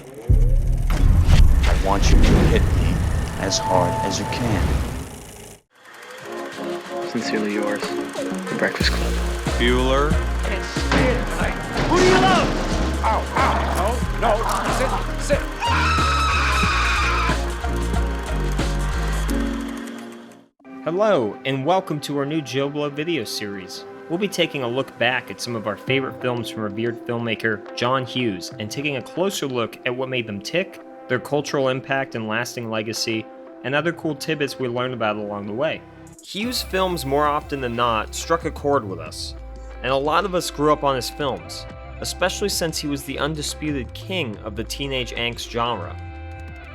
I want you to hit me as hard as you can. Sincerely yours, The Breakfast Club. Bueller. Can't stand tonight. Who do you love? Ow, ow. No, sit. Hello, and welcome to our new JoBlo video series. We'll be taking a look back at some of our favorite films from revered filmmaker John Hughes and taking a closer look at what made them tick, their cultural impact and lasting legacy, and other cool tidbits we learned about along the way. Hughes' films, more often than not, struck a chord with us, and a lot of us grew up on his films, especially since he was the undisputed king of the teenage-angst genre.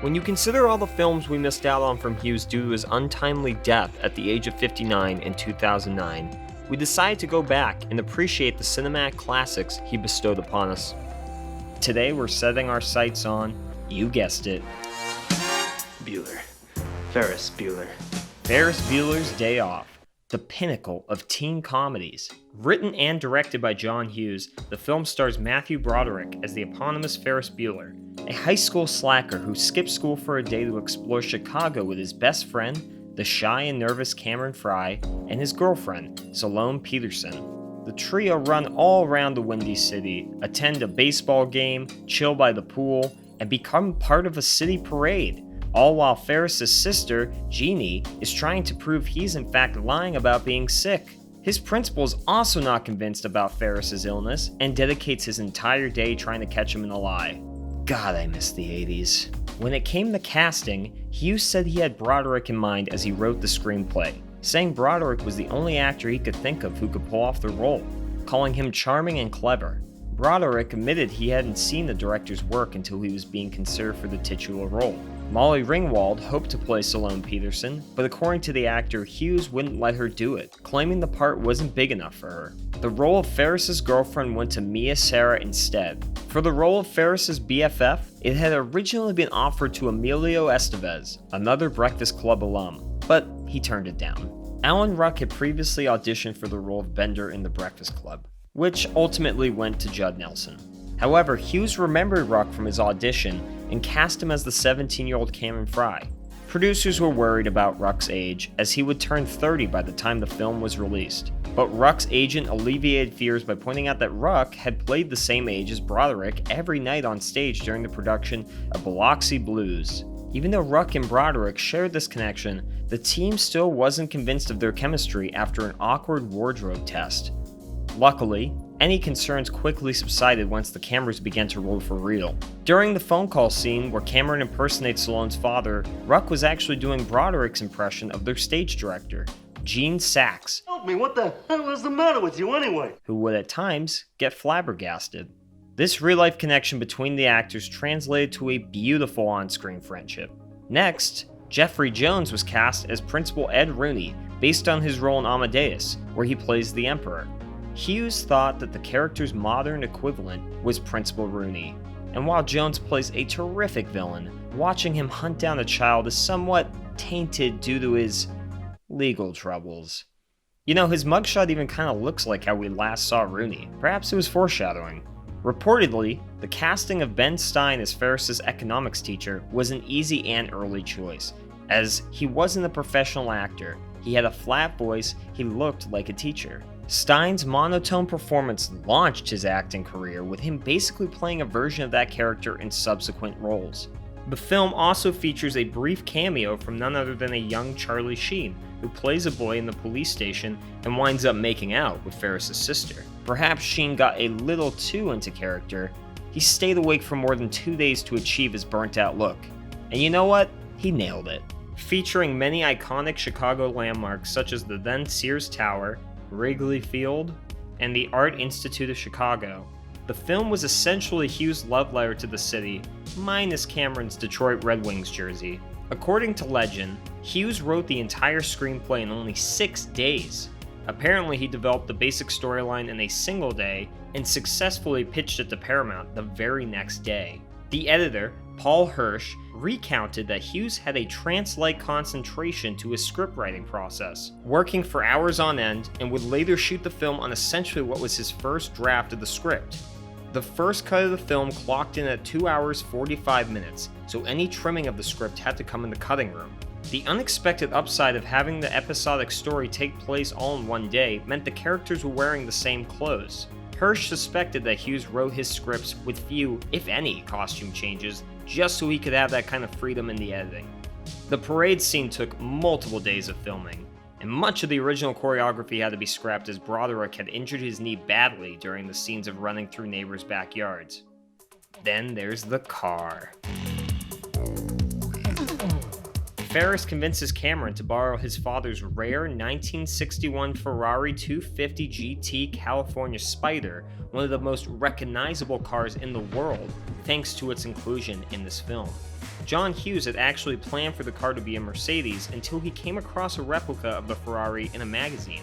When you consider all the films we missed out on from Hughes due to his untimely death at the age of 59 in 2009, we decided to go back and appreciate the cinematic classics he bestowed upon us. Today we're setting our sights on, you guessed it, Bueller. Ferris Bueller. Ferris Bueller's Day Off, the pinnacle of teen comedies. Written and directed by John Hughes, the film stars Matthew Broderick as the eponymous Ferris Bueller, a high school slacker who skips school for a day to explore Chicago with his best friend, the shy and nervous Cameron Fry, and his girlfriend, Salome Peterson. The trio run all around the Windy City, attend a baseball game, chill by the pool, and become part of a city parade, all while Ferris's sister, Jeannie, is trying to prove he's in fact lying about being sick. His principal is also not convinced about Ferris's illness and dedicates his entire day trying to catch him in a lie. God, I miss the 80s. When it came to casting, Hughes said he had Broderick in mind as he wrote the screenplay, saying Broderick was the only actor he could think of who could pull off the role, calling him charming and clever. Broderick admitted he hadn't seen the director's work until he was being considered for the titular role. Molly Ringwald hoped to play Salome Peterson, but according to the actor, Hughes wouldn't let her do it, claiming the part wasn't big enough for her. The role of Ferris's girlfriend went to Mia Sara instead. For the role of Ferris's BFF, it had originally been offered to Emilio Estevez, another Breakfast Club alum, but he turned it down. Alan Ruck had previously auditioned for the role of Bender in The Breakfast Club, which ultimately went to Judd Nelson. However, Hughes remembered Ruck from his audition and cast him as the 17-year-old Cameron Fry. Producers were worried about Ruck's age, as he would turn 30 by the time the film was released. But Ruck's agent alleviated fears by pointing out that Ruck had played the same age as Broderick every night on stage during the production of Biloxi Blues. Even though Ruck and Broderick shared this connection, the team still wasn't convinced of their chemistry after an awkward wardrobe test. Luckily, any concerns quickly subsided once the cameras began to roll for real. During the phone call scene where Cameron impersonates Salome's father, Ruck was actually doing Broderick's impression of their stage director, Gene Sachs. Help me, what the hell is the matter with you anyway? Who would at times get flabbergasted. This real-life connection between the actors translated to a beautiful on-screen friendship. Next, Jeffrey Jones was cast as Principal Ed Rooney, based on his role in Amadeus, where he plays the Emperor. Hughes thought that the character's modern equivalent was Principal Rooney, and while Jones plays a terrific villain, watching him hunt down a child is somewhat tainted due to his legal troubles. You know, his mugshot even kind of looks like how we last saw Rooney. Perhaps it was foreshadowing. Reportedly, the casting of Ben Stein as Ferris's economics teacher was an easy and early choice, as he wasn't a professional actor. He had a flat voice, he looked like a teacher. Stein's monotone performance launched his acting career, with him basically playing a version of that character in subsequent roles. The film also features a brief cameo from none other than a young Charlie Sheen, who plays a boy in the police station and winds up making out with Ferris's sister. Perhaps Sheen got a little too into character. He stayed awake for more than 2 days to achieve his burnt-out look. And you know what? He nailed it. Featuring many iconic Chicago landmarks such as the then Sears Tower, Wrigley Field, and the Art Institute of Chicago, the film was essentially Hughes' love letter to the city, minus Cameron's Detroit Red Wings jersey. According to legend, Hughes wrote the entire screenplay in only 6 days. Apparently, he developed the basic storyline in a single day and successfully pitched it to Paramount the very next day. The editor, Paul Hirsch, recounted that Hughes had a trance-like concentration to his scriptwriting process, working for hours on end, and would later shoot the film on essentially what was his first draft of the script. The first cut of the film clocked in at 2 hours 45 minutes, so any trimming of the script had to come in the cutting room. The unexpected upside of having the episodic story take place all in one day meant the characters were wearing the same clothes. Hirsch suspected that Hughes wrote his scripts with few, if any, costume changes, just so he could have that kind of freedom in the editing. The parade scene took multiple days of filming, and much of the original choreography had to be scrapped as Broderick had injured his knee badly during the scenes of running through neighbors' backyards. Then there's the car. Ferris convinces Cameron to borrow his father's rare 1961 Ferrari 250 GT California Spider, one of the most recognizable cars in the world, thanks to its inclusion in this film. John Hughes had actually planned for the car to be a Mercedes until he came across a replica of the Ferrari in a magazine.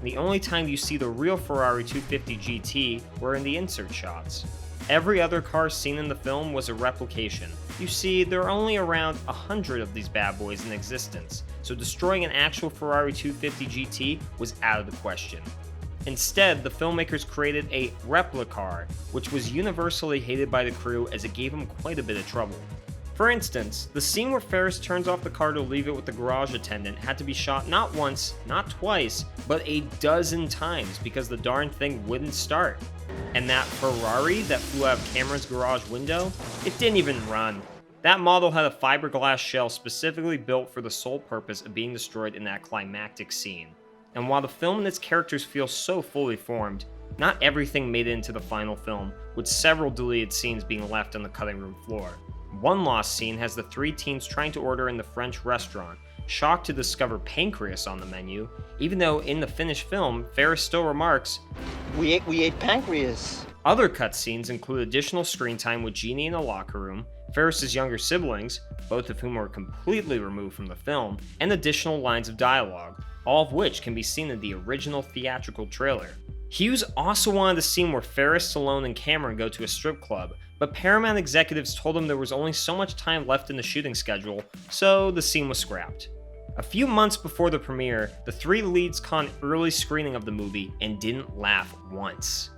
The only time you see the real Ferrari 250 GT were in the insert shots. Every other car seen in the film was a replication. You see, there are only around 100 of these bad boys in existence, so destroying an actual Ferrari 250 GT was out of the question. Instead, the filmmakers created a replica car, which was universally hated by the crew as it gave them quite a bit of trouble. For instance, the scene where Ferris turns off the car to leave it with the garage attendant had to be shot not once, not twice, but a dozen times because the darn thing wouldn't start. And that Ferrari that flew out of Cameron's garage window, it didn't even run. That model had a fiberglass shell specifically built for the sole purpose of being destroyed in that climactic scene. And while the film and its characters feel so fully formed, not everything made it into the final film, with several deleted scenes being left on the cutting room floor. One lost scene has the three teens trying to order in the French restaurant, shocked to discover pancreas on the menu, even though in the finished film, Ferris still remarks, We ate pancreas. Other cut scenes include additional screen time with Jeannie in the locker room, Ferris's younger siblings, both of whom were completely removed from the film, and additional lines of dialogue, all of which can be seen in the original theatrical trailer. Hughes also wanted a scene where Ferris, Stallone, and Cameron go to a strip club, but Paramount executives told him there was only so much time left in the shooting schedule, so the scene was scrapped. A few months before the premiere, the three leads caught an early screening of the movie and didn't laugh once.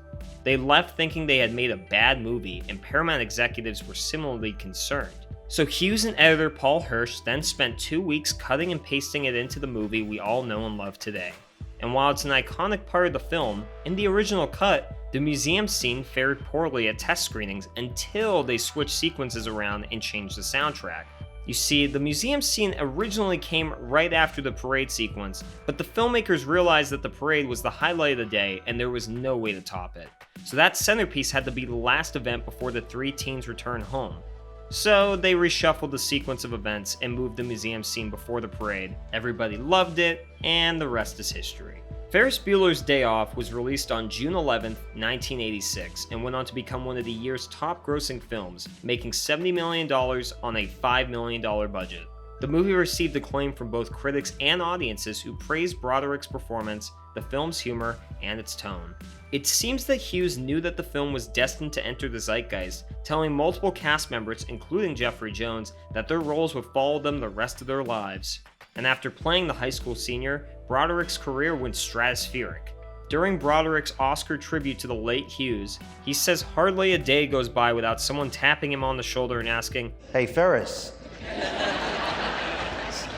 They left thinking they had made a bad movie, and Paramount executives were similarly concerned. So Hughes and editor Paul Hirsch then spent 2 weeks cutting and pasting it into the movie we all know and love today. And while it's an iconic part of the film, in the original cut, the museum scene fared poorly at test screenings until they switched sequences around and changed the soundtrack. You see, the museum scene originally came right after the parade sequence, but the filmmakers realized that the parade was the highlight of the day and there was no way to top it. So that centerpiece had to be the last event before the three teens return home. So they reshuffled the sequence of events and moved the museum scene before the parade. Everybody loved it, and the rest is history. Ferris Bueller's Day Off was released on June 11, 1986, and went on to become one of the year's top-grossing films, making $70 million on a $5 million budget. The movie received acclaim from both critics and audiences who praised Broderick's performance, the film's humor, and its tone. It seems that Hughes knew that the film was destined to enter the zeitgeist, telling multiple cast members, including Jeffrey Jones, that their roles would follow them the rest of their lives. And after playing the high school senior, Broderick's career went stratospheric. During Broderick's Oscar tribute to the late Hughes, he says hardly a day goes by without someone tapping him on the shoulder and asking, Hey, Ferris.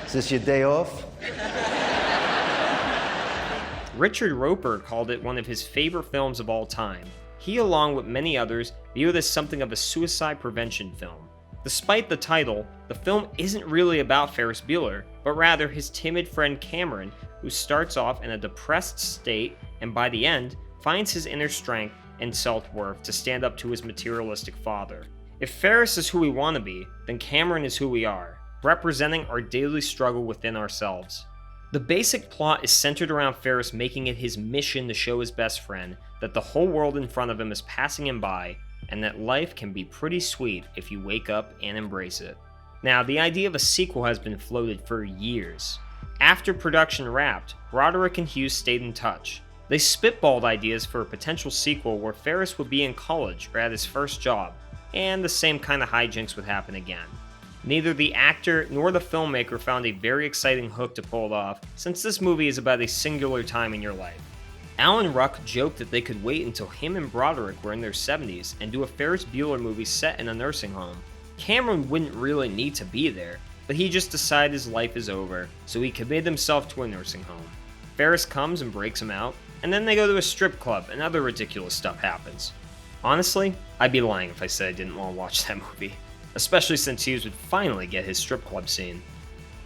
Is this your day off? Richard Roeper called it one of his favorite films of all time. He, along with many others, view it as something of a suicide prevention film. Despite the title, the film isn't really about Ferris Bueller, but rather his timid friend Cameron, who starts off in a depressed state and by the end finds his inner strength and self-worth to stand up to his materialistic father. If Ferris is who we want to be, then Cameron is who we are, representing our daily struggle within ourselves. The basic plot is centered around Ferris making it his mission to show his best friend that the whole world in front of him is passing him by, and that life can be pretty sweet if you wake up and embrace it. Now, the idea of a sequel has been floated for years. After production wrapped, Broderick and Hughes stayed in touch. They spitballed ideas for a potential sequel where Ferris would be in college or at his first job, and the same kind of hijinks would happen again. Neither the actor nor the filmmaker found a very exciting hook to pull it off, since this movie is about a singular time in your life. Alan Ruck joked that they could wait until him and Broderick were in their 70s and do a Ferris Bueller movie set in a nursing home. Cameron wouldn't really need to be there, but he just decided his life is over, so he committed himself to a nursing home. Ferris comes and breaks him out, and then they go to a strip club and other ridiculous stuff happens. Honestly, I'd be lying if I said I didn't want to watch that movie, especially since Hughes would finally get his strip club scene.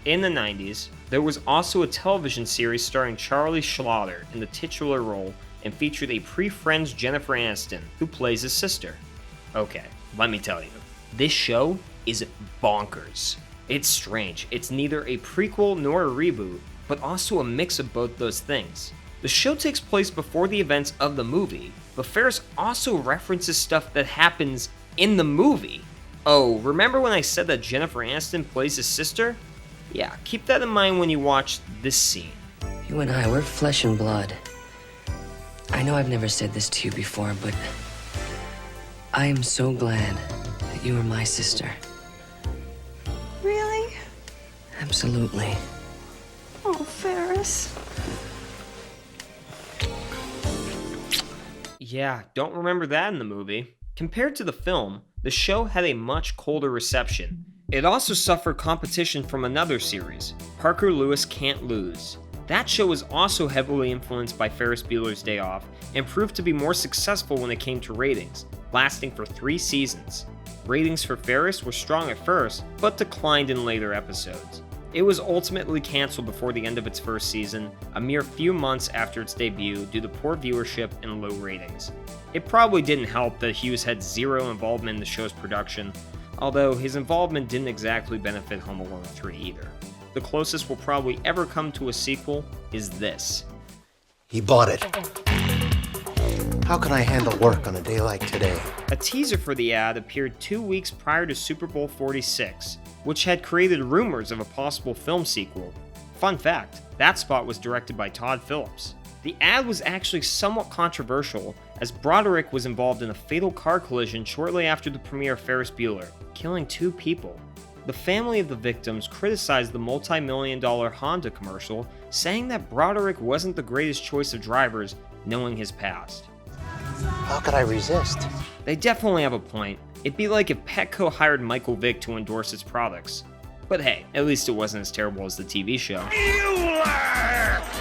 In the 90s, there was also a television series starring Charlie Schlatter in the titular role and featured a pre-Friends Jennifer Aniston, who plays his sister. Okay, let me tell you, this show is bonkers. It's strange, it's neither a prequel nor a reboot, but also a mix of both those things. The show takes place before the events of the movie, but Ferris also references stuff that happens in the movie. Oh, remember when I said that Jennifer Aniston plays his sister? Yeah, keep that in mind when you watch this scene. You and I, we're flesh and blood. I know I've never said this to you before, but I am so glad that you are my sister. Really? Absolutely. Oh, Ferris. Yeah, don't remember that in the movie. Compared to the film, the show had a much colder reception. It also suffered competition from another series, Parker Lewis Can't Lose. That show was also heavily influenced by Ferris Bueller's Day Off and proved to be more successful when it came to ratings, lasting for 3 seasons. Ratings for Ferris were strong at first, but declined in later episodes. It was ultimately canceled before the end of its first season, a mere few months after its debut due to poor viewership and low ratings. It probably didn't help that Hughes had zero involvement in the show's production, although his involvement didn't exactly benefit Home Alone 3 either. The closest we'll probably ever come to a sequel is this. He bought it. How can I handle work on a day like today? A teaser for the ad appeared 2 weeks prior to Super Bowl 46, which had created rumors of a possible film sequel. Fun fact, that spot was directed by Todd Phillips. The ad was actually somewhat controversial, as Broderick was involved in a fatal car collision shortly after the premiere of Ferris Bueller, killing 2 people. The family of the victims criticized the multi-million-dollar Honda commercial, saying that Broderick wasn't the greatest choice of drivers, knowing his past. How could I resist? They definitely have a point. It'd be like if Petco hired Michael Vick to endorse its products. But hey, at least it wasn't as terrible as the TV show.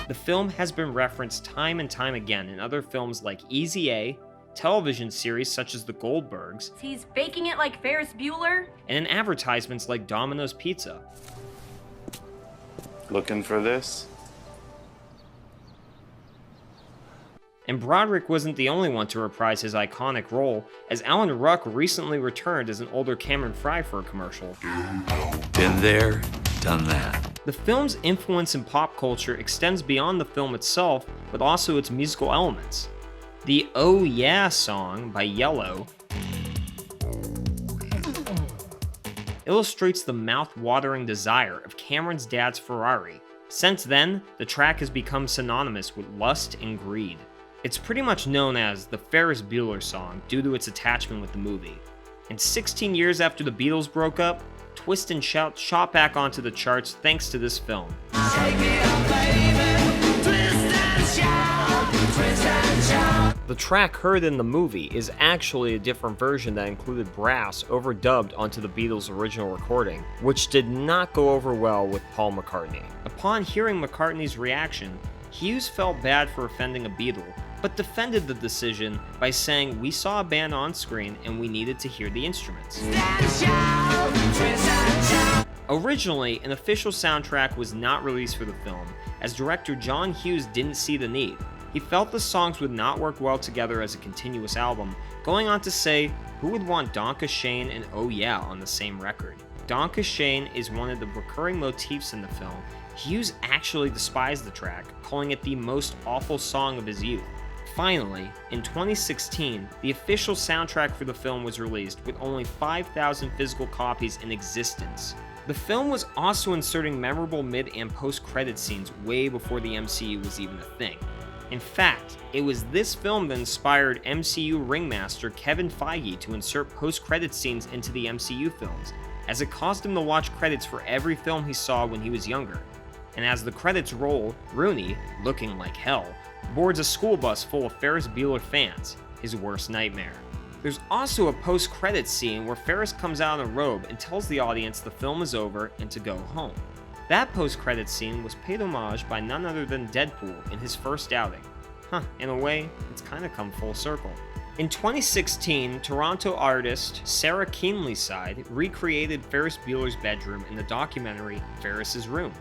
The film has been referenced time and time again in other films like Easy A, television series such as The Goldbergs, He's baking it like Ferris Bueller? and in advertisements like Domino's Pizza. Looking for this? And Broderick wasn't the only one to reprise his iconic role, as Alan Ruck recently returned as an older Cameron Fry for a commercial. Been there, done that. The film's influence in pop culture extends beyond the film itself, but also its musical elements. The Oh Yeah song by Yellow illustrates the mouth-watering desire of Cameron's dad's Ferrari. Since then, the track has become synonymous with lust and greed. It's pretty much known as the Ferris Bueller song due to its attachment with the movie. And 16 years after the Beatles broke up, Twist and Shout shot back onto the charts thanks to this film. The track heard in the movie is actually a different version that included brass overdubbed onto the Beatles' original recording, which did not go over well with Paul McCartney. Upon hearing McCartney's reaction, Hughes felt bad for offending a Beatle, but defended the decision by saying we saw a band on screen and we needed to hear the instruments. Originally, an official soundtrack was not released for the film, as director John Hughes didn't see the need. He felt the songs would not work well together as a continuous album, going on to say, who would want Donka Shane and Oh Yeah on the same record? Donka Shane is one of the recurring motifs in the film. Hughes actually despised the track, calling it the most awful song of his youth. Finally, in 2016, the official soundtrack for the film was released with only 5,000 physical copies in existence. The film was also inserting memorable mid and post-credit scenes way before the MCU was even a thing. In fact, it was this film that inspired MCU ringmaster Kevin Feige to insert post-credit scenes into the MCU films, as it caused him to watch credits for every film he saw when he was younger. And as the credits roll, Rooney, looking like hell, boards a school bus full of Ferris Bueller fans, his worst nightmare. There's also a post-credits scene where Ferris comes out in a robe and tells the audience the film is over and to go home. That post-credits scene was paid homage by none other than Deadpool in his first outing. In a way, it's kinda come full circle. In 2016, Toronto artist Sarah Keenlyside recreated Ferris Bueller's bedroom in the documentary Ferris's Room,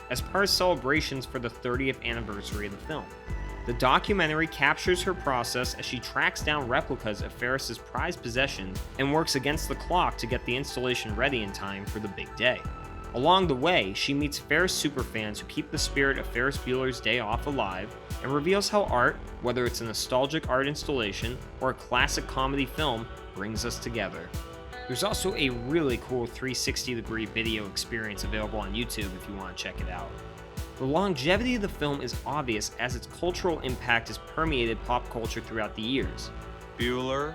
as part of celebrations for the 30th anniversary of the film. The documentary captures her process as she tracks down replicas of Ferris's prized possessions and works against the clock to get the installation ready in time for the big day. Along the way, she meets Ferris superfans who keep the spirit of Ferris Bueller's Day Off alive and reveals how art, whether it's a nostalgic art installation or a classic comedy film, brings us together. There's also a really cool 360-degree video experience available on YouTube if you want to check it out. The longevity of the film is obvious as its cultural impact has permeated pop culture throughout the years. Bueller.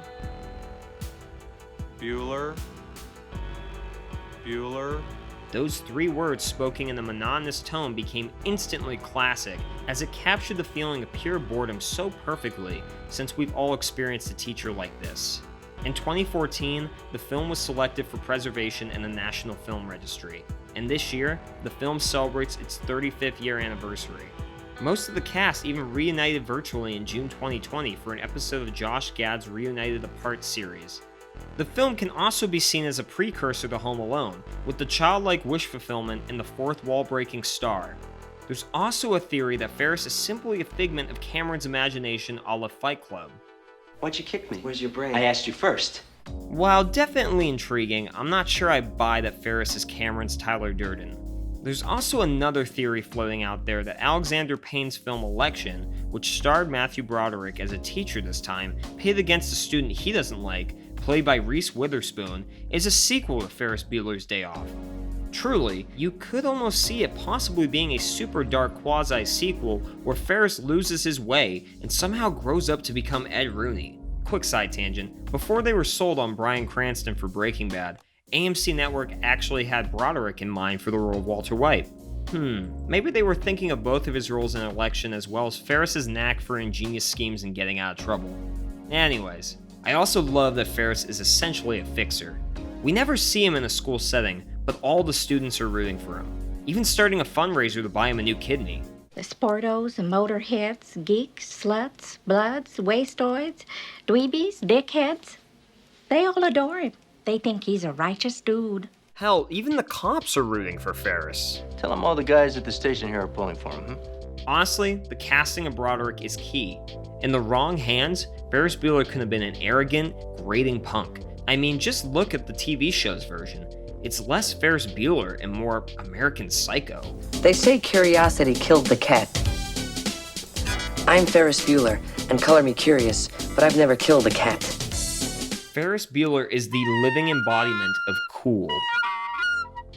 Those three words spoken in a monotonous tone became instantly classic, as it captured the feeling of pure boredom so perfectly, since we've all experienced a teacher like this. In 2014, the film was selected for preservation in the National Film Registry, and this year, the film celebrates its 35th year anniversary. Most of the cast even reunited virtually in June 2020 for an episode of Josh Gad's Reunited Apart series. The film can also be seen as a precursor to Home Alone, with the childlike wish fulfillment in the fourth wall-breaking star. There's also a theory that Ferris is simply a figment of Cameron's imagination a la Fight Club. Why'd you kick me? Where's your brain? I asked you first. While definitely intriguing, I'm not sure I buy that Ferris is Cameron's Tyler Durden. There's also another theory floating out there that Alexander Payne's film Election, which starred Matthew Broderick as a teacher this time, pitted against a student he doesn't like, played by Reese Witherspoon, is a sequel to Ferris Bueller's Day Off. Truly, you could almost see it possibly being a super dark quasi-sequel where Ferris loses his way and somehow grows up to become Ed Rooney. Quick side tangent, before they were sold on Bryan Cranston for Breaking Bad, AMC Network actually had Broderick in mind for the role of Walter White. Maybe they were thinking of both of his roles in Election as well as Ferris's knack for ingenious schemes and getting out of trouble. Anyways, I also love that Ferris is essentially a fixer. We never see him in a school setting, but all the students are rooting for him, even starting a fundraiser to buy him a new kidney. The sportos, motorheads, geeks, sluts, bloods, wastoids, dweebies, dickheads, they all adore him. They think he's a righteous dude. Hell, even the cops are rooting for Ferris. Tell him all the guys at the station here are pulling for him, Honestly, the casting of Broderick is key. In the wrong hands, Ferris Bueller could have been an arrogant, grating punk. I mean, just look at the TV show's version. It's less Ferris Bueller and more American Psycho. They say curiosity killed the cat. I'm Ferris Bueller, and color me curious, but I've never killed a cat. Ferris Bueller is the living embodiment of cool.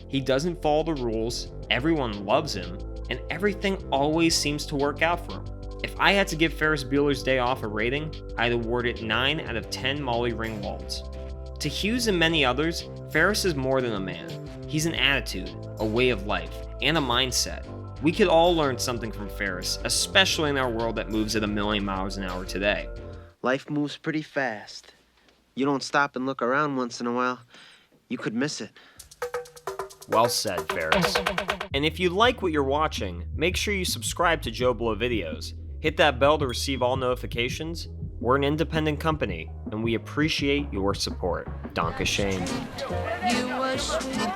He doesn't follow the rules, everyone loves him, and everything always seems to work out for him. If I had to give Ferris Bueller's Day Off a rating, I'd award it 9 out of 10 Molly Ringwalds. To Hughes and many others, Ferris is more than a man. He's an attitude, a way of life, and a mindset. We could all learn something from Ferris, especially in our world that moves at 1,000,000 miles an hour today. Life moves pretty fast. You don't stop and look around once in a while, you could miss it. Well said, Ferris. And if you like what you're watching, make sure you subscribe to JoBlo videos. Hit that bell to receive all notifications. We're an independent company, and we appreciate your support. Danke schön. You were sweet